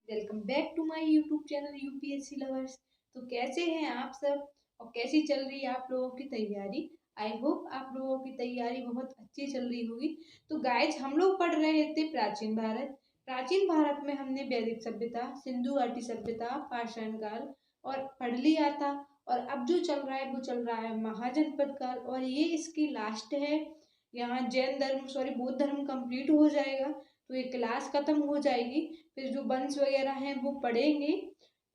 Welcome back to my YouTube channel UPSC lovers. तो कैसे हैं आप सब और कैसी चल रही है आप लोगों की तैयारी। आई होप आप लोगों की तैयारी बहुत अच्छी चल रही होगी। तो गाइज हम लोग पढ़ रहे थे प्राचीन भारत। प्राचीन भारत में हमने वैदिक सभ्यता, सिंधु घाटी सभ्यता, पाषाण काल और पढ़ लिया था। और अब जो चल रहा है वो चल रहा है महाजनपद काल और ये इसकी लास्ट है। यहाँ जैन धर्म बौद्ध धर्म कंप्लीट हो जाएगा तो ये क्लास खत्म हो जाएगी। फिर जो वंश वगैरह हैं वो पढ़ेंगे।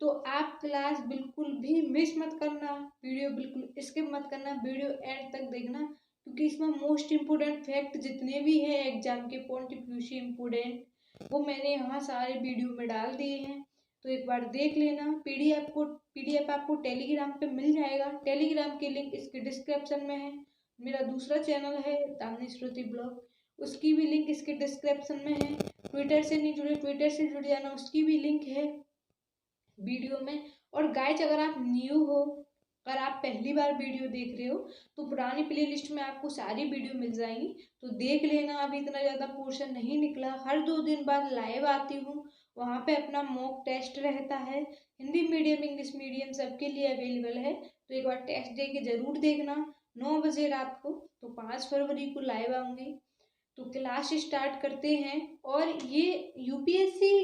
तो आप क्लास बिल्कुल भी मिस मत करना, वीडियो बिल्कुल स्किप मत करना, वीडियो एंड तक देखना क्योंकि इसमें मोस्ट इम्पोर्टेंट फैक्ट जितने भी हैं एग्जाम के पॉइंट ऑफ व्यू से इम्पोर्टेंट वो मैंने यहाँ सारे वीडियो में डाल दिए हैं। तो एक बार देख लेना। पीडीएफ आपको टेलीग्राम पे मिल जाएगा। टेलीग्राम की लिंक इसके डिस्क्रिप्शन में है। मेरा दूसरा चैनल है दामिनी श्रुति ब्लॉग, उसकी भी लिंक इसके डिस्क्रिप्शन में है। ट्विटर से नहीं जुड़े, ट्विटर से जुड़ जाना, उसकी भी लिंक है वीडियो में। और गाइज अगर आप न्यू हो, अगर आप पहली बार वीडियो देख रहे हो तो पुरानी प्लेलिस्ट में आपको सारी वीडियो मिल जाएंगी, तो देख लेना। अभी इतना ज़्यादा पोर्शन नहीं निकला, हर 2 दिन बाद लाइव आती हूँ, वहाँ पे अपना मॉक टेस्ट रहता है। हिंदी मीडियम इंग्लिश मीडियम सबके लिए अवेलेबल है, तो एक बार टेस्ट दे के ज़रूर देखना। 9 बजे रात को, तो 5 फरवरी को लाइव आऊँगी। तो क्लास स्टार्ट करते हैं। और ये यूपीएससी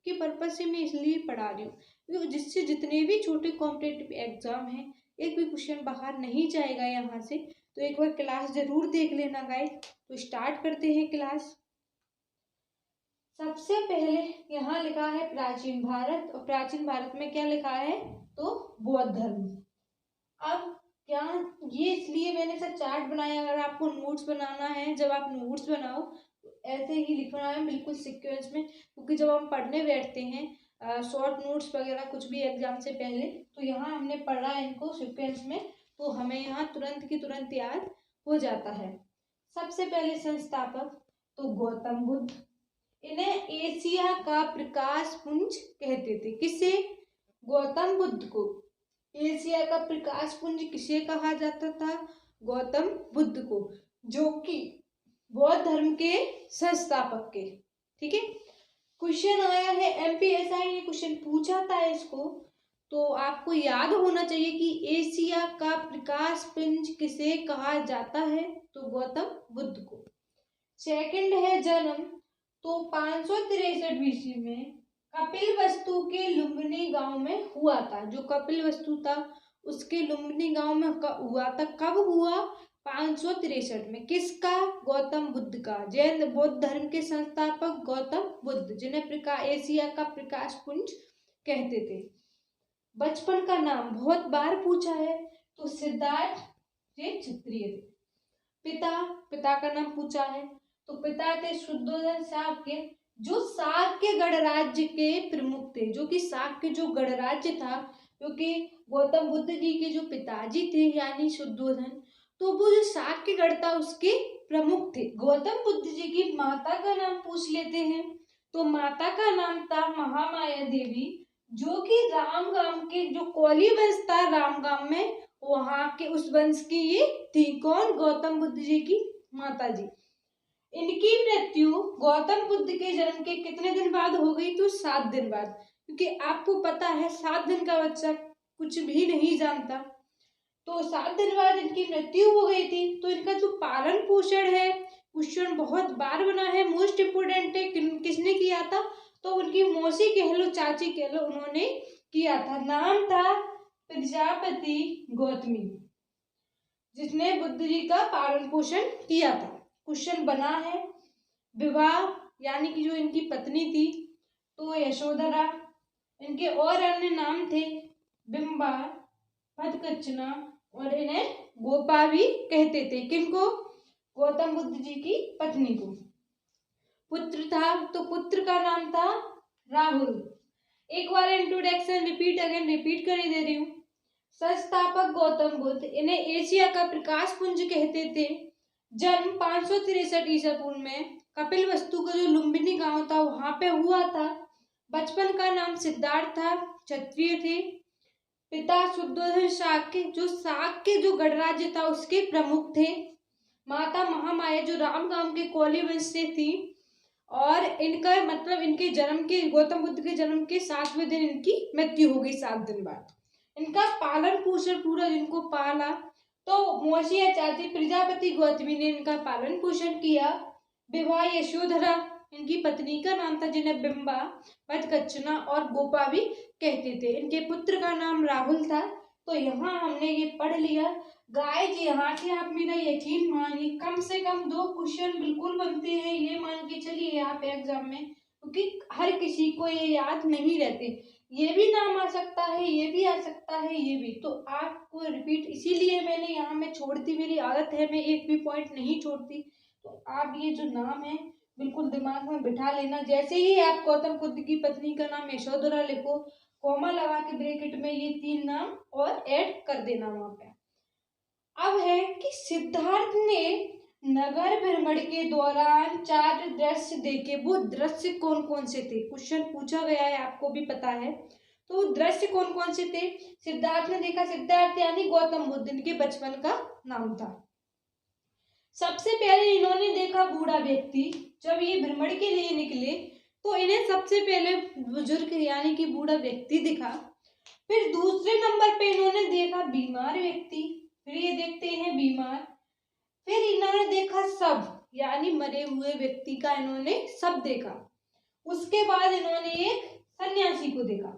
के पर्पज से मैं इसलिए पढ़ा रही हूँ जिससे जितने भी छोटे कॉम्पिटिटिव एग्जाम हैं एक भी क्वेश्चन बाहर नहीं जाएगा यहाँ से। तो एक बार क्लास जरूर देख लेना गाइस। तो स्टार्ट करते हैं क्लास। सबसे पहले यहाँ लिखा है प्राचीन भारत, और प्राचीन भारत में क्या लिखा है तो बौद्ध धर्म। अब क्या ये इसलिए मैंने सब चार्ट बनाया, अगर आपको नोट्स बनाना है, जब आप नोट्स बनाओ तो ऐसे ही लिखना है बिल्कुल सीक्वेंस में, क्योंकि जब हम पढ़ने बैठते हैं शॉर्ट नोट्स वगैरह कुछ भी एग्जाम से पहले, तो यहाँ हमने पढ़ा है इनको सीक्वेंस में, तो हमें यहाँ तुरंत की तुरंत याद हो जाता है। सबसे पहले संस्थापक तो गौतम बुद्ध। इन्हें एशिया का प्रकाश पुंज कहते थे। किसे? गौतम बुद्ध को। एशिया का प्रकाश पुंज किसे कहा जाता था? गौतम बुद्ध को, जो कि बौद्ध धर्म के संस्थापक के। ठीक है, क्वेश्चन आया है एमपीएसआई ने क्वेश्चन पूछा था इसको, तो आपको याद होना चाहिए कि एशिया का प्रकाश पुंज किसे कहा जाता है तो गौतम बुद्ध को। सेकंड है जन्म, तो 563 बीसी में कपिलवस्तु के लुम्बिनी गांव में हुआ था। जो कपिलवस्तु था उसके लुम्बिनी गांव में हुआ था। कब हुआ? 563 में। किसका? गौतम बुद्ध का। जैन बौद्ध धर्म के संस्थापक गौतम बुद्ध, जिन्हें एशिया का प्रकाश पुंज कहते थे। बचपन का नाम बहुत बार पूछा है, तो सिद्धार्थ क्षत्रिय थे। पिता का नाम पूछा है, तो पिता थे शुद्धोधन शाक्य, जो शाक्य गणराज्य के प्रमुख थे। जो कि शाक्य जो गणराज्य था, क्योंकि गौतम बुद्ध जी के जो पिताजी थे यानी शुद्धोधन, तो वो जो शाक्य गण था उसके प्रमुख थे। गौतम बुद्ध जी की माता का नाम पूछ लेते हैं, तो माता का नाम था महामाया देवी, जो कि रामगाम के जो कोली वंश था रामगाम में, वहां के उस वंश की ये थी। कौन? गौतम बुद्ध जी की माता जी। इनकी मृत्यु गौतम बुद्ध के जन्म के कितने दिन बाद हो गई? तो 7 दिन बाद, क्योंकि आपको पता है 7 दिन का बच्चा कुछ भी नहीं जानता, तो 7 दिन बाद इनकी मृत्यु हो गई थी। तो इनका जो पालन पोषण है, क्वेश्चन बहुत बार बना है, मोस्ट इम्पोर्टेंट है, किसने किया था? तो उनकी मौसी कह लो, चाची कह लो, उन्होंने किया था। नाम था प्रजापति गौतमी, जिसने बुद्ध जी का पालन पोषण किया था। क्वेश्चन बना है विवाह, यानी कि जो इनकी पत्नी थी तो यशोधरा। इनके और अन्य नाम थे बिंबा, भद्दकचना, और इन्हें गोपा भी कहते थे। किनको? गौतम बुद्ध जी की पत्नी को। पुत्र था, तो पुत्र का नाम था राहुल। एक बार इंट्रोडक्शन रिपीट कर ही दे रही हूँ। संस्थापक गौतम बुद्ध, इन्हें एशिया का प्रकाश पुंज कहते थे। जन्म 563 ईसा पूर्व में कपिलवस्तु का जो लुम्बिनी गांव था वहां पे हुआ था। बचपन का नाम सिद्धार्थ था, क्षत्रिय थे। पिता शुद्धोधन शाक्य, जो गणराज्य था उसके प्रमुख थे। माता महामाया, जो रामगाम के कोली वंश से थी। और इनका मतलब इनके जन्म के, गौतम बुद्ध के जन्म के 7वें दिन इनकी मृत्यु हो गई 7 दिन बाद। इनका पालन पोषण पूरा, जिनको पाला तो मौसी या चाची प्रजापति गौतमी ने इनका पालन पोषण किया। विवाह यशोधरा इनकी पत्नी का नाम था, जिन्हें बिंबा, वटकच्छना और गोपा भी कहते थे। इनके पुत्र का नाम राहुल था। तो यहाँ हमने ये पढ़ लिया। गाइस यहाँ से आप मेरा यकीन मानिए कम से कम 2 क्वेश्चन बिल्कुल बनते हैं, ये मान के चलिए आप एग्जाम में, क्योंकि हर किसी को ये याद नहीं रहते। ये भी नाम आ सकता है, ये भी आ सकता है, ये भी। तो आपको रिपीट इसीलिए मैंने यहाँ में छोड़ती, मेरी आदत है मैं एक भी पॉइंट नहीं छोड़ती। तो आप ये जो नाम है बिल्कुल दिमाग में बिठा लेना। जैसे ही आप गौतम बुद्ध की पत्नी का नाम यशोधरा लिखो, कॉमा लगा के ब्रैकेट में ये 3 नाम और ऐड कर देना वहां पे। अब है कि सिद्धार्थ ने नगर भ्रमण के दौरान 4 दृश्य देखे। वो दृश्य कौन कौन से थे? क्वेश्चन पूछा गया है, आपको भी पता है। तो दृश्य कौन कौन से थे? सिद्धार्थ ने देखा, सिद्धार्थ यानी गौतम बुद्ध, इनके बचपन का नाम था। सबसे पहले इन्होंने देखा बूढ़ा व्यक्ति। जब ये भ्रमण के लिए निकले तो इन्हें सबसे पहले बुजुर्ग यानी कि बूढ़ा व्यक्ति दिखा। फिर दूसरे नंबर पे इन्होंने देखा बीमार व्यक्ति। फिर ये देखते हैं बीमार। फिर इन्होंने देखा शव यानी मरे हुए व्यक्ति का इन्होंने शव देखा। उसके बाद इन्होंने एक सन्यासी को देखा।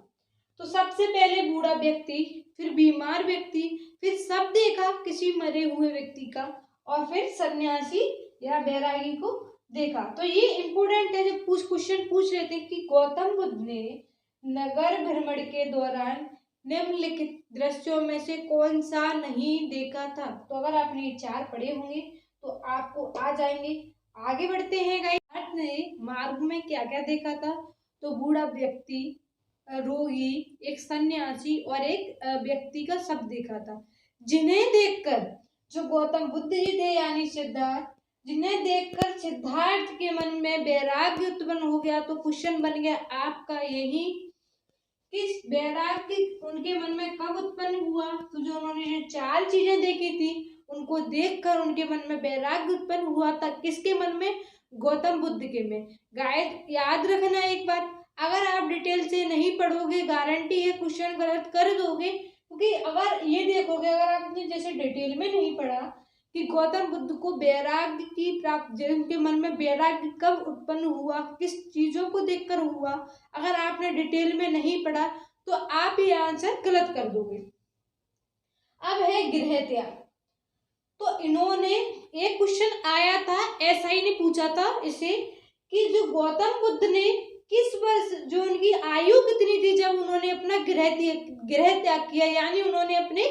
तो सबसे पहले बूढ़ा व्यक्ति, फिर बीमार व्यक्ति, फिर शव देखा किसी मरे हुए व्यक्ति का, और फिर सन्यासी या बैरागी को देखा। तो ये इम्पोर्टेंट है, जब क्वेश्चन पूछ रहे थे कि गौतम बुद्ध ने नगर भ्रमण के दौरान निम्नलिखित दृश्यों में से कौन सा नहीं देखा था। तो अगर आपने ये 4 पढ़े होंगे तो आपको आ जाएंगे। आगे बढ़ते हैं गाइस। ने मार्ग में क्या क्या देखा था? तो बूढ़ा व्यक्ति, रोगी, एक सन्यासी और एक व्यक्ति का शव देखा था, जिन्हें देखकर जो गौतम बुद्ध जी थे यानी सिद्धार्थ, जिन्हें देखकर सिद्धार्थ के मन में वैराग्य उत्पन्न हो गया। तो क्वेश्चन बन गया आपका यही कि वैराग्य उनके मन में कब उत्पन्न हुआ? तो जो उन्होंने जो 4 चीजें देखी थी उनको देखकर उनके मन में वैराग्य उत्पन्न हुआ था। किसके मन में? गौतम बुद्ध के में। गाइस याद रखना एक बात, अगर आप डिटेल से नहीं पढ़ोगे गारंटी है क्वेश्चन गलत कर दोगे। क्योंकि अगर ये देखोगे, अगर आपने जैसे डिटेल में नहीं पढ़ा कि गौतम बुद्ध को वैराग्य की प्राप्ति, उनके मन में वैराग्य कब उत्पन्न हुआ, किस चीजों को देखकर हुआ, अगर आपने डिटेल में नहीं पढ़ा तो आप ये आंसर गलत कर दोगे। अब है गृह त्याग। तो इन्होंने एक क्वेश्चन आया था, एसआई ने पूछा था इसे कि जो गौतम बुद्ध ने किस वर्ष, जो उनकी आयु कितनी थी जब उन्होंने अपना गृह त्याग किया, यानी उन्होंने अपने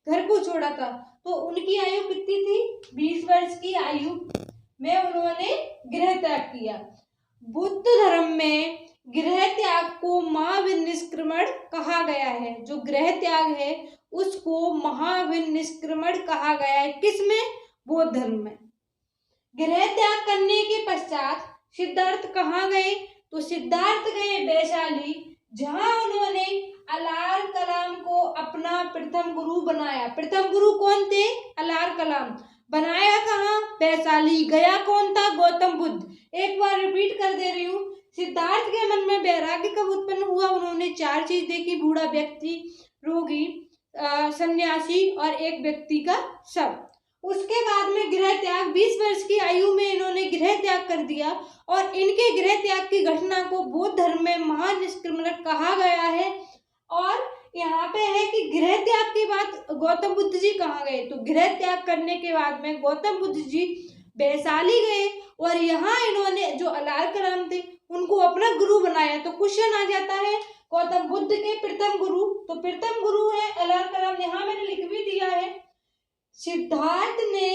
घर को छोड़ा था। तो उनकी आयु कितनी थी? 20 वर्ष की आयु में उन्होंने गृह त्याग किया। बुद्ध धर्म में गृह त्याग को महाविनिष्क्रमण कहा गया है। जो गृह त्याग है उसको महाविनिष्क्रमण कहा गया है। किसमें? बौद्ध धर्म में। गृह त्याग करने के पश्चात सिद्धार्थ कहाँ गए? तो सिद्धार्थ गए वैशाली, जहां उन्होंने अलार कलाम को अपना प्रथम गुरु बनाया। प्रथम गुरु कौन थे? अलार कलाम। बनाया कहाँ? वैशाली। गया कौन था? गौतम बुद्ध। एक बार रिपीट कर दे रही हूँ, सिद्धार्थ के मन में वैराग्य कब उत्पन्न हुआ? उन्होंने 4 चीज देखी, बूढ़ा व्यक्ति, रोगी, सन्यासी और एक व्यक्ति का शव। उसके बाद में गृह त्याग, 20 वर्ष की आयु में इन्होंने गृह त्याग कर दिया और इनके गृह त्याग की घटना को बौद्ध धर्म में महानिष्क्रमण कहा गया है। और यहाँ पे है कि गृह त्याग के बाद गौतम बुद्ध जी कहाँ गए? तो गृह त्याग करने के बाद में गौतम बुद्ध जी वैशाली गए और यहाँ इन्होंने जो अलार कलाम थे उनको अपना गुरु बनाया। तो क्वेश्चन आ जाता है गौतम बुद्ध के प्रथम गुरु, तो प्रथम गुरु है अलार कलाम। यहाँ मैंने लिख भी दिया है। सिद्धार्थ ने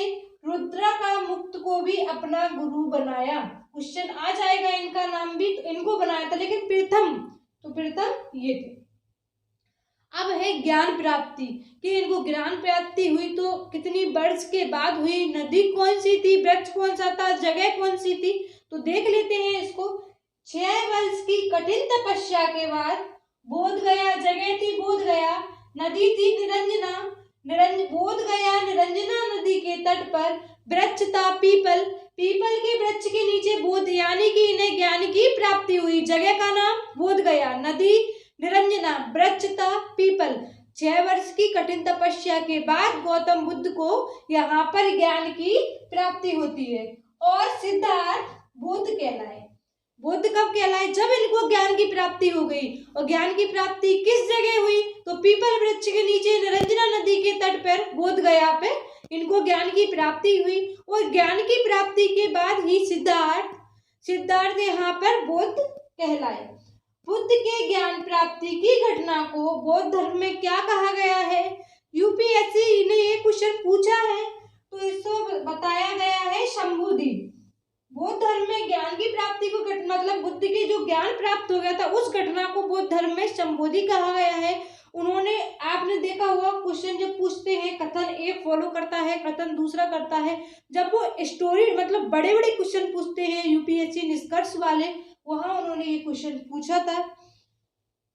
रुद्रा का मुक्त को भी अपना गुरु बनाया। क्वेश्चन आ जाएगा, इनका नाम भी तो इनको बनाया था, लेकिन प्रथम, तो प्रथम ये थे। अब है ज्ञान प्राप्ति कि इनको ज्ञान प्राप्ति हुई तो कितनी वर्ष के बाद हुई, नदी कौन सी थी, वृक्ष कौन सा था, जगह कौन सी थी, तो देख लेते हैं इसको। 6 वर्ष की कठिन तपस्या के बाद बोध गया, जगह थी बोध गया, नदी थी निरंजना, बोध गया निरंजना नदी के तट पर वृक्ष था पीपल, पीपल के वृक्ष के नीचे बोध यानी यानी कि इन्हें ज्ञान की प्राप्ति हुई। जगह का नाम बोध गया, नदी निरंजना, वृक्ष था पीपल। 6 वर्ष की कठिन तपस्या के बाद गौतम बुद्ध को यहाँ पर ज्ञान की प्राप्ति होती है और सिद्धार्थ बुद्ध कहलाए। बुद्ध कब कहलाए? जब इनको ज्ञान की प्राप्ति हो गई। और ज्ञान की प्राप्ति किस जगह हुई? तो पीपल वृक्ष के नीचे निरंजना नदी के तट पर बोध गया पे इनको ज्ञान की प्राप्ति हुई। और ज्ञान की प्राप्ति के बाद ही सिद्धार्थ यहाँ पर बुद्ध कहलाए। बुद्ध के ज्ञान प्राप्ति की घटना को बौद्ध धर्म में क्या कहा गया है? यूपीएससी ने ये क्वेश्चन पूछा है तो इसको बताया गया है शंभुदीप। बौद्ध धर्म में ज्ञान की प्राप्ति को घटना मतलब बुद्ध के जो ज्ञान प्राप्त हो गया था उस घटना को बौद्ध धर्म में शंभुदि कहा गया है। उन्होंने, आपने देखा हुआ क्वेश्चन जब पूछते हैं कथन एक फॉलो करता है, कथन दूसरा करता है। जब वो स्टोरी मतलब बड़े बड़े क्वेश्चन पूछते हैं यूपीएससी निष्कर्ष वाले, वहां उन्होंने ये क्वेश्चन पूछा था।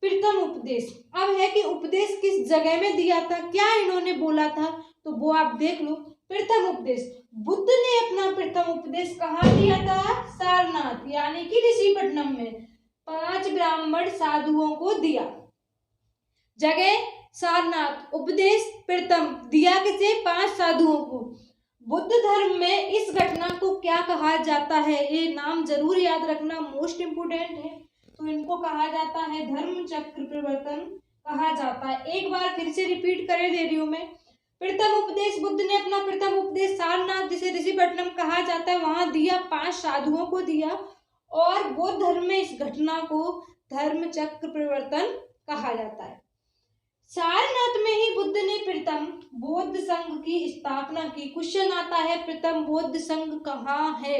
प्रथम उपदेश, अब है कि उपदेश किस जगह में दिया था, क्या इन्होंने बोला था, तो वो आप देख लो। प्रथम उपदेश, बुद्ध ने अपना प्रथम उपदेश कहाँ दिया था? सारनाथ यानी कि ऋषिपट्टनम में 5 ब्राह्मण साधुओं को दिया। जगह सारनाथ, उपदेश प्रथम दिया किसे? 5 साधुओं को। बुद्ध धर्म में इस घटना को क्या कहा जाता है? ये नाम जरूर याद रखना, मोस्ट इम्पोर्टेंट है। तो इनको कहा जाता है धर्म चक्र प्रवर्तन कहा जाता है। एक बार फिर से रिपीट करे दे रही हूँ मैं। प्रथम उपदेश, बुद्ध ने अपना प्रथम उपदेश सारनाथ जिसे ऋषिपट्टनम कहा जाता है वहां दिया, 5 साधुओं को दिया। और बौद्ध धर्म में इस घटना को धर्म चक्र प्रवर्तन कहा जाता है। सारनाथ में ही बुद्ध ने प्रथम बौद्ध संघ की स्थापना की। क्वेश्चन आता है प्रथम बौद्ध संघ कहाँ है?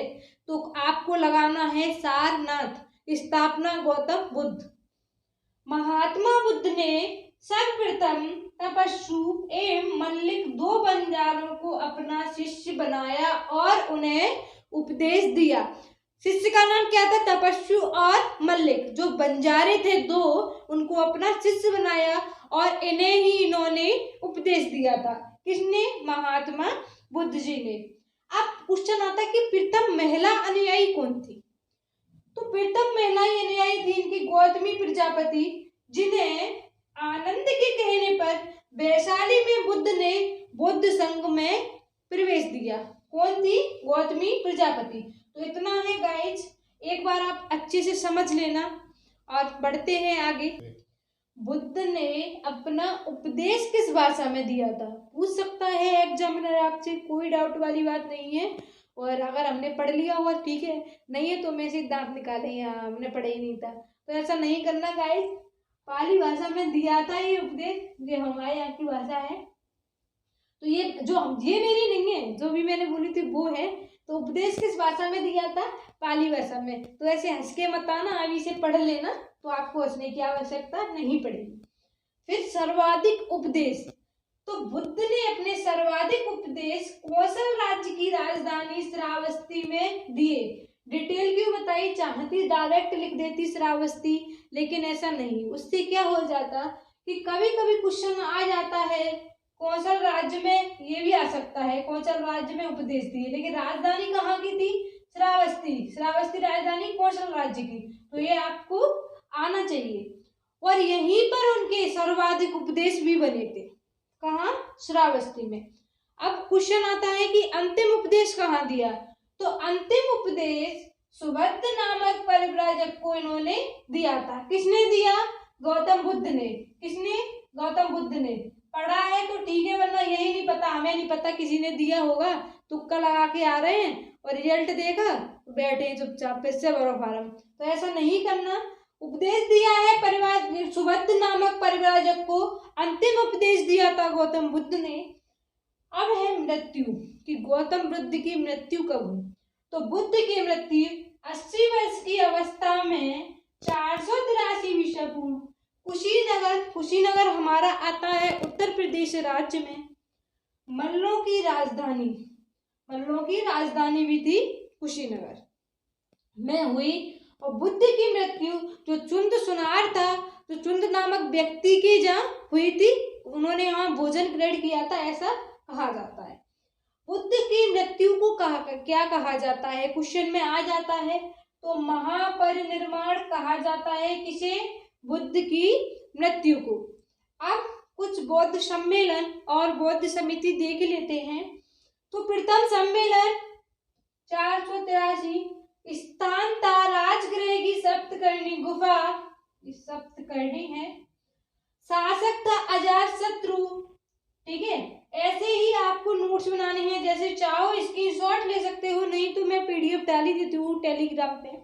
तो आपको लगाना है सारनाथ, स्थापना गौतम बुद्ध। महात्मा बुद्ध ने सर्वप्रथम तपस्वी एवं मल्लिक 2 बंजारों को अपना शिष्य बनाया और उन्हें उपदेश दिया। शिष्य का नाम क्या था? तपस्वी और मल्लिक। जो बंजारे थे 2 उनको अपना शिष्य बनाया और इन्हें ही इन्होंने उपदेश दिया था। किसने? महात्मा बुद्ध जी ने। अब क्वेश्चन आता है कि प्रथम महिला अनुयायी कौन थी? तो प्रथम महिला अनुयायी थी इनकी गौतमी प्रजापति, जिन्हें आनंद के कहने पर वैशाली में बुद्ध ने बौद्ध संघ में प्रवेश दिया। कौन थी? गौतमी प्रजापति। तो इतना है गाइज, एक बार आप अच्छे से समझ लेना और बढ़ते हैं आगे। बुद्ध ने अपना उपदेश किस भाषा में दिया था? पूछ सकता है एग्जामिनर आपसे, कोई डाउट वाली बात नहीं है। और अगर हमने पढ़ लिया हुआ ठीक है, नहीं है तो मैं से दांत निकाले, यहाँ हमने पढ़ा ही नहीं था। तो ऐसा नहीं करना गाइज, पाली भाषा में दिया था ये उपदेश, जो हमारे यहाँ की भाषा है। तो ये मेरी नहीं है, जो भी मैंने बोली थी वो है। तो उपदेश किस भाषा में दिया था? पाली भाषा में। तो ऐसे हंस के मत आना, अभी इसे पढ़ लेना तो आपको हंसने की आवश्यकता नहीं पड़ेगी। फिर सर्वाधिक उपदेश, तो बुद्ध ने अपने सर्वाधिक उपदेश कौशल राज्य की राजधानी श्रावस्ती में दिए। डिटेल क्यों बताई? चाहती डायरेक्ट लिख देती श्रावस्ती, लेकिन ऐसा नहीं। उससे क्या हो जाता कि कभी कभी क्वेश्चन आ जाता है कौशल राज्य में, ये भी आ सकता है कौशल राज्य में उपदेश दिए, लेकिन राजधानी कहाँ की थी? श्रावस्ती राजधानी कौशल राज्य की। तो ये आपको आना चाहिए। और यहीं पर उनके सर्वाधिक उपदेश भी बने थे। कहाँ? श्रावस्ती में। अब क्वेश्चन आता है कि अंतिम उपदेश कहाँ दिया? तो अंतिम उपदेश सुभद्र नामक परिव्राजक को इन्होंने दिया था। किसने दिया? गौतम बुद्ध ने। किसने? गौतम बुद्ध ने। पढ़ा है तो ठीक है, वरना यही नहीं पता, हमें नहीं पता, किसी ने दिया होगा, तुक्का लगा के आ रहे हैं और रिजल्ट देखा बैठे चुपचाप, फिर से भरो फार्म। तो ऐसा नहीं करना। उपदेश दिया है परिवार सुभद्र नामक परिव्राजक को, अंतिम उपदेश दिया था गौतम बुद्ध ने। अब है मृत्यु, कि गौतम बुद्ध की मृत्यु कब हुई? तो बुद्ध की मृत्यु 80 वर्ष की अवस्था में 483 ईसा पूर्व कुशीनगर हमारा आता है उत्तर प्रदेश राज्य में। मल्लों की राजधानी भी थी कुशीनगर में हुई। और बुद्ध की मृत्यु जो चुंद सुनार था, जो चुंद नामक व्यक्ति की जहाँ हुई थी, उन्होंने यहाँ भोजन ग्रहण किया था, ऐसा कहा जाता है। बुद्ध की मृत्यु को क्या कहा जाता है? क्वेश्चन में आ जाता है। तो तो महापरिनिर्वाण कहा जाता है किसे? बुद्ध की मृत्यु को। अब कुछ बौद्ध सम्मेलन और बौद्ध समिति देख लेते हैं। तो प्रथम सम्मेलन 483, स्थान था राजगृह की सप्तकर्णी गुफा, सप्तकर्णी है। शासक था अजातशत्रु। ठीक है, ऐसे ही आपको नोट्स बनाने हैं, जैसे चाहो स्क्रीनशॉट ले सकते हो, नहीं तो मैं पीडीएफ डाल ही देती हूँ टेलीग्राम पे।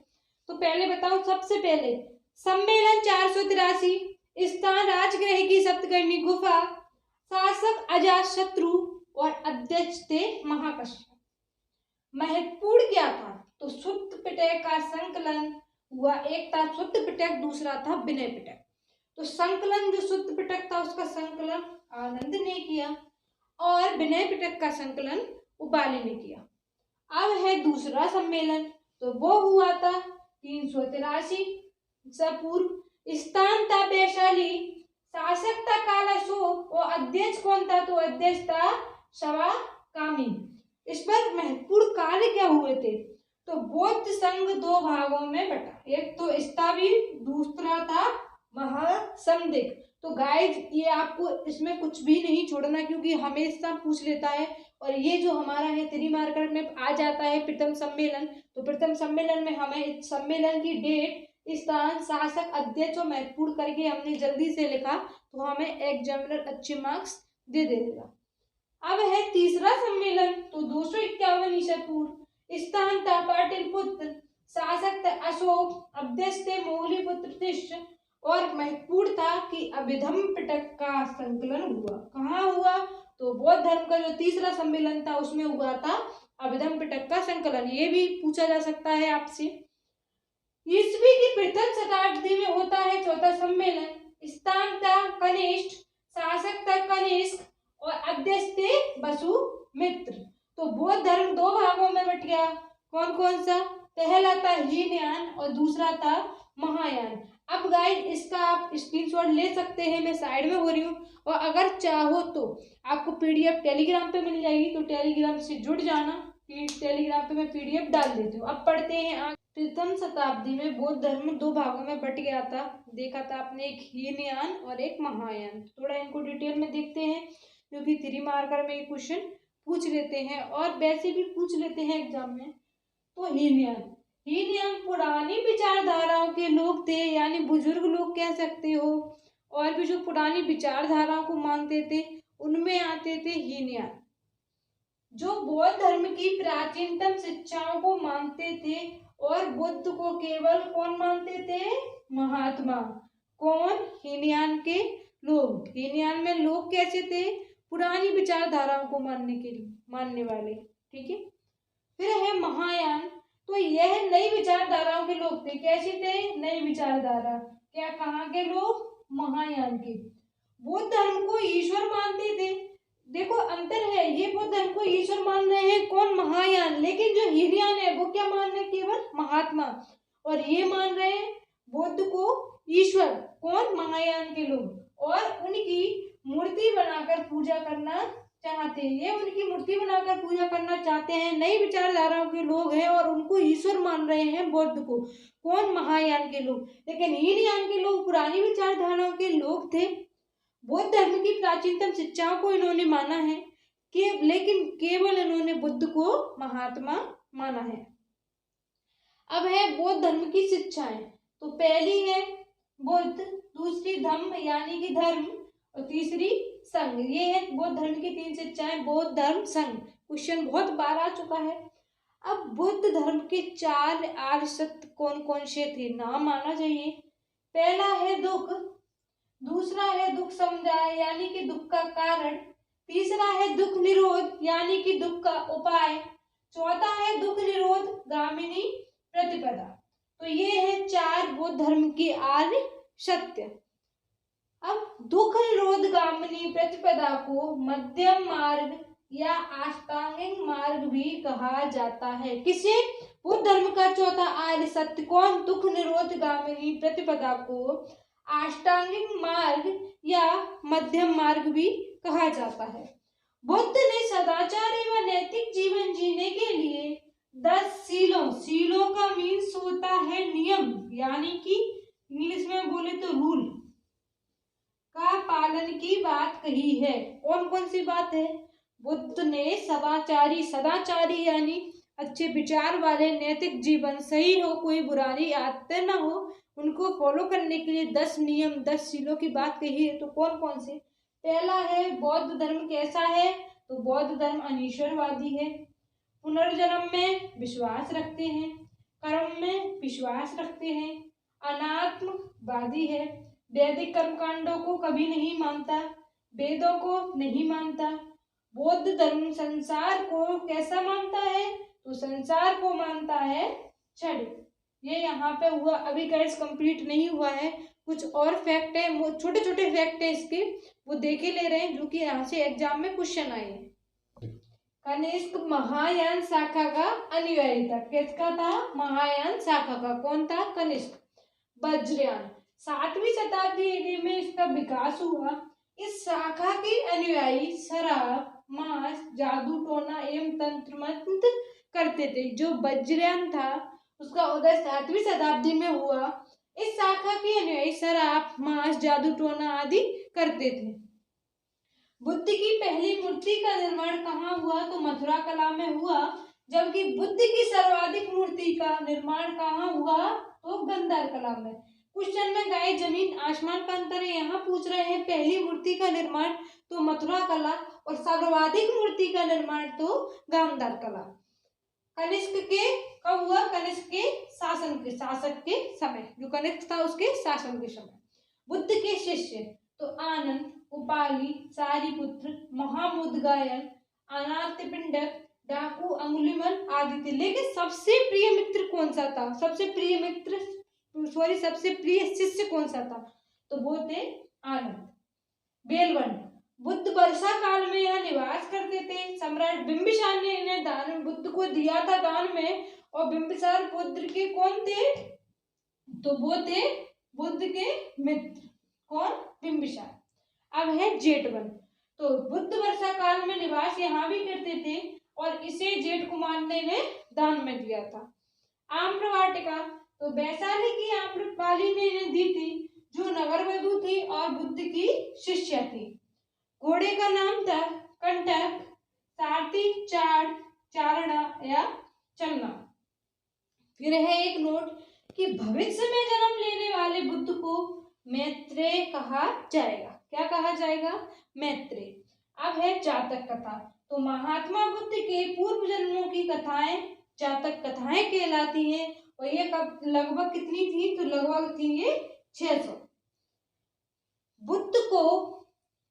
तो पहले बताओ, सबसे पहले सम्मेलन 483, स्थान राजगृह की सप्तकर्णी गुफा, शासक अजातशत्रु और अध्यक्ष थे महाकश्यप। महत्वपूर्ण क्या था? तो सुत्त पिटक का संकलन हुआ, एक था सुत्त पिटक, दूसरा था विनय पिटक। तो संकलन जो सुत्त पिटक था उसका संकलन आनंद ने किया और विनय पिटक का संकलन उबाली ने किया। अब है दूसरा सम्मेलन, तो वो हुआ था 383 ईसा पूर्व। स्थान था वैशाली, शासक था कालाशोक और अध्यक्ष कौन था? तो अध्यक्ष था शवाकामी। इस पर महत्वपूर्ण कार्य क्या हुए थे? तो बौद्ध संघ दो भागों में बटा, एक तो स्थापित, दूसरा था महासंदिग्ध। तो गाइज ये आपको इसमें कुछ भी नहीं छोड़ना, क्योंकि हमेशा पूछ लेता है। और ये जो हमारा है 3 मार्कर में आ जाता है प्रथम सम्मेलन। तो प्रथम सम्मेलन में हमें सम्मेलन की डेट, स्थान, शासक, अध्यक्ष और महत्वपूर्ण करके हमने जल्दी से लिखा, तो हमें एग्जामिनर अच्छे मार्क्स दे देगा। अब है तीसरा सम्मेलन, तो 251 ईसा पूर्व। स्थान था पाटलिपुत्र, शासक थे अशोक, अध्यक्ष थे मौलिपुत्र तिष्ठ और महत्वपूर्ण था कि अभिधम पिटक का संकलन हुआ। कहाँ हुआ? तो बौद्ध धर्म का जो तीसरा सम्मेलन था उसमें हुआ था अभिधम पिटक का संकलन। ये भी पूछा जा सकता है आपसे। ईस्वी की प्रथम शताब्दी में होता है चौथा सम्मेलन। स्थान था कनिष्ठ, शासक था कनिष्क और अध्यक्ष थे वसुमित्र। तो बौद्ध धर्म दो भागों में बट गया। कौन कौन सा? पहला था हीनयान और दूसरा था महायान। अब गाइस इसका आप स्क्रीनशॉट ले सकते हैं, मैं साइड में हो रही हूँ। और अगर चाहो तो आपको पीडीएफ टेलीग्राम पे मिल जाएगी, तो टेलीग्राम से जुड़ जाना, कि टेलीग्राम पे मैं पीडीएफ डाल देती हूँ। अब पढ़ते हैं। प्रथम शताब्दी में बौद्ध धर्म दो भागों में बट गया था। देखा था आपने, एक हीनयान और एक महायान। थोड़ा इनको डिटेल में देखते हैं, क्योंकि 3 मार्कर में ये क्वेश्चन पूछ लेते हैं और वैसे भी पूछ लेते हैं एग्जाम में। तो हीनयान पुरानी विचारधाराओं के लोग थे, यानी बुजुर्ग लोग कह सकते हो, और भी जो पुरानी विचारधाराओं को मानते थे उनमें आते थे हीनयान। जो बौद्ध धर्म की प्राचीनतम शिक्षाओं को मानते थे और बुद्ध को केवल कौन मानते थे? महात्मा। कौन? हीनयान के लोग। हीनयान में लोग कैसे थे? पुरानी विचारधाराओं को मानने वाले। ठीक है। फिर है महायान, तो यह नई विचारधाराओं के लोग थे। कैसे थे? नई विचारधारा। क्या? कहाँ के लोग? महायान के। बौद्ध धर्म को ईश्वर मानते थे। देखो अंतर है, ये बौद्ध धर्म को ईश्वर मान रहे हैं कौन? महायान। लेकिन जो हीनयान है वो क्या मान रहे हैं? केवल महात्मा। और ये मान रहे हैं बुद्ध को ईश्वर। कौन? महायान के लोग। और उनकी मूर्ति बनाकर पूजा करना चाहते हैं। ये उनकी मूर्ति बनाकर पूजा करना चाहते हैं। नई विचारधाराओं के लोग हैं और उनको ईश्वर मान रहे हैं बुद्ध को। कौन? महायान के लोग। लेकिन हीनयान के लोग पुरानी विचारधाराओं के लोग थे। बौद्ध धर्म की प्राचीनतम शिक्षाओं को इन्होंने माना है लेकिन केवल इन्होंने बुद्ध को महात्मा माना है। अब है बौद्ध धर्म की शिक्षाएं। तो पहली है बुद्ध, दूसरी धम्म यानी कि धर्म, और तीसरी संघ। ये है बौद्ध धर्म की 3 शिक्षाएं, बौद्ध धर्म संघ। क्वेश्चन बहुत बार आ चुका है। अब बुद्ध धर्म के 4 आर्य सत्य कौन कौन से थे? नाम आना चाहिए। पहला है दुख, दूसरा है दुख समुदाय यानी कि दुख का कारण, तीसरा है दुख निरोध यानी कि दुख का उपाय, चौथा है दुख निरोध गामिनी प्रतिपदा। तो ये है 4 बौद्ध धर्म के आर्य सत्य। अब दुख निरोध गामिनी प्रतिपदा को मध्यम मार्ग या अष्टांगिक मार्ग भी कहा जाता है। किसे? बुद्ध धर्म का चौथा आर्य सत्य कौन? दुख निरोध गामिनी प्रतिपदा को अष्टांगिक मार्ग या मध्यम मार्ग भी कहा जाता है। बुद्ध ने सदाचार एवं नैतिक जीवन जीने के लिए 10 सीलों का मीन्स होता यानी कि इंग्लिश में बोले तो रूल का पालन की बात कही है। कौन कौन सी बात है? बुद्ध ने सदाचारी, सदाचारी यानी अच्छे विचार वाले, नैतिक जीवन, सही हो, कोई बुराई आदतें ना हो, उनको फॉलो करने के लिए 10 नियम, 10 शीलों की बात कही है। तो कौन कौन से? पहला है बौद्ध धर्म कैसा है? तो बौद्ध धर्म अनीश्वरवादी है, पुनर्जन्म में विश्वास रखते हैं, कर्म में विश्वास रखते हैं, अनात्मवादी है, वैदिक कर्मकांडों को कभी नहीं मानता, वेदों को नहीं मानता। बौद्ध धर्म संसार को कैसा मानता है? तो संसार को मानता है जड़। ये यहाँ पे हुआ। अभी गाइस कंप्लीट नहीं हुआ है, कुछ और फैक्ट है, छोटे छोटे फैक्ट है इसके, वो देखे ले रहे हैं जो कि यहाँ से एग्जाम में क्वेश्चन आए हैं। कनिष्क महायान शाखा का अनुयायी था। किसका था? महायान शाखा का। कौन था? कनिष्क। वज्रयान 7वीं शताब्दी ईस्वी में इसका विकास हुआ। इस शाखा के अनुयायी शराब, मांस, जादू टोना एवं तंत्र मंत्र करते थे। जो वज्रयान था उसका उदय 7वीं शताब्दी में हुआ। इस शाखा के अनुयायी शराब, मांस, जादू टोना आदि करते थे। बुद्ध की पहली मूर्ति का निर्माण कहाँ हुआ? तो मथुरा कला में हुआ। जबकि बुद्ध की सर्वाधिक मूर्ति का निर्माण कहाँ हुआ? तो गांधार कला में। क्वेश्चन में गाय जमीन आसमान का अंतर है। यहाँ पूछ रहे हैं पहली मूर्ति का निर्माण तो मथुरा कला और सर्वाधिक मूर्ति का निर्माण तो गांधार कला। कनिष्क के कब हुआ? कनिष्क के शासक के समय, जो कनिष्क था उसके शासन के समय। बुद्ध के शिष्य तो आनंद, उपाली, सारिपुत्र, महामुद्गलायन, अनार्तिपिंडक, डाकू, अंगुलिमल आदि थे। लेकिन सबसे प्रिय मित्र कौन सा था? सबसे प्रिय शिष्य कौन सा था? तो वो थे आनंद। बेलवंड बुद्ध वर्षा काल में यहाँ निवास करते थे। सम्राट बिंबिसार ने इन्हें दान बुद्ध को दिया था दान में। और बिंबिसार बुद्ध के कौन थे? तो वो थे बुद्ध के मित्र। कौन? बिंबिसार। अब है जेठवन। तो बुद्ध वर्षा काल में निवास यहाँ भी करते थे और इसे जेठ कुमार ने दान में दिया था। आम्रवाटिका तो वैशाली की आम्रपाली ने इन्हें दी थी, जो नगरवधु थी और बुद्ध की शिष्या थी। घोड़े का नाम था कंटक, सारथी, चाड़, चारणा या चलना। फिर है एक नोट कि भविष्य में जन्म लेने वाले बुद्ध को मैत्रेय कहा जाएगा। क्या कहा जाएगा? मैत्रेय। अब है जातक कथा। तो महात्मा बुद्ध के पूर्व जन्मों की कथाएं जातक कथाएं कहलाती हैं। और ये कब लगभग कितनी थी? तो लगभग थी ये 600। बुद्ध को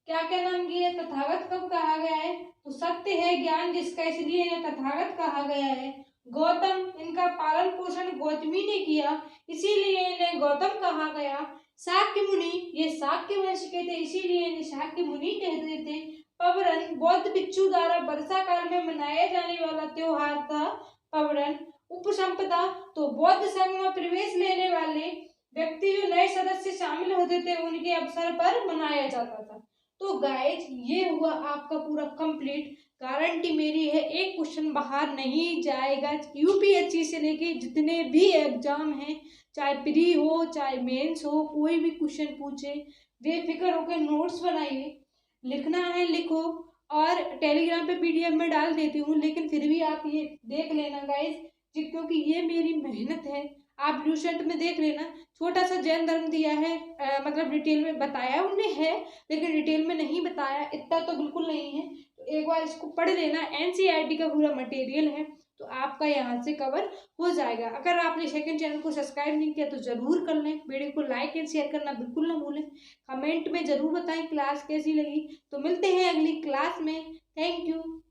क्या क्या नाम दिया? तथागत कब कहा गया है? तो सत्य है ज्ञान जिसका, इसलिए इन्हें तथागत कहा गया है। गौतम, इनका पालन पोषण गौतमी ने किया, इसीलिए इन्हें गौतम कहा गया। शाक्य मुनि, ये शाक्य वंश के थे, इसीलिए इन्हें शाक्य मुनि कहते थे। पवरन, बौद्ध भिक्षु द्वारा वर्षा काल में मनाया जाने वाला त्योहार था पवरन। उपसंपदा तो बौद्ध संघ में प्रवेश लेने वाले व्यक्ति जो नए सदस्य शामिल होते थे उनके अवसर पर मनाया जाता था। तो गाइस ये हुआ आपका पूरा कंप्लीट। गारंटी मेरी है एक क्वेश्चन बाहर नहीं जाएगा। यूपीएससी से लेके जितने भी एग्जाम हैं, चाहे प्री हो चाहे मेंस हो, कोई भी क्वेश्चन पूछे बेफिक्र होकर नोट्स बनाइए। लिखना है लिखो, और टेलीग्राम पे पीडीएफ में डाल देती हूँ, लेकिन फिर भी आप ये देख लेना गाइस, क्योंकि ये मेरी मेहनत है। आप ल्यूसेंट में देख लेना, छोटा सा जैन धर्म दिया है, मतलब डिटेल में बताया उन्हें है, लेकिन डिटेल में नहीं बताया, इतना तो बिल्कुल नहीं है। तो एक बार इसको पढ़ लेना। एनसीईआरटी का पूरा मटेरियल है, तो आपका यहाँ से कवर हो जाएगा। अगर आपने सेकंड चैनल को सब्सक्राइब नहीं किया तो जरूर कर लें। वीडियो को लाइक एंड शेयर करना बिल्कुल ना भूलें। कमेंट में जरूर बताएं क्लास कैसी लगी। तो मिलते हैं अगली क्लास में। Thank you.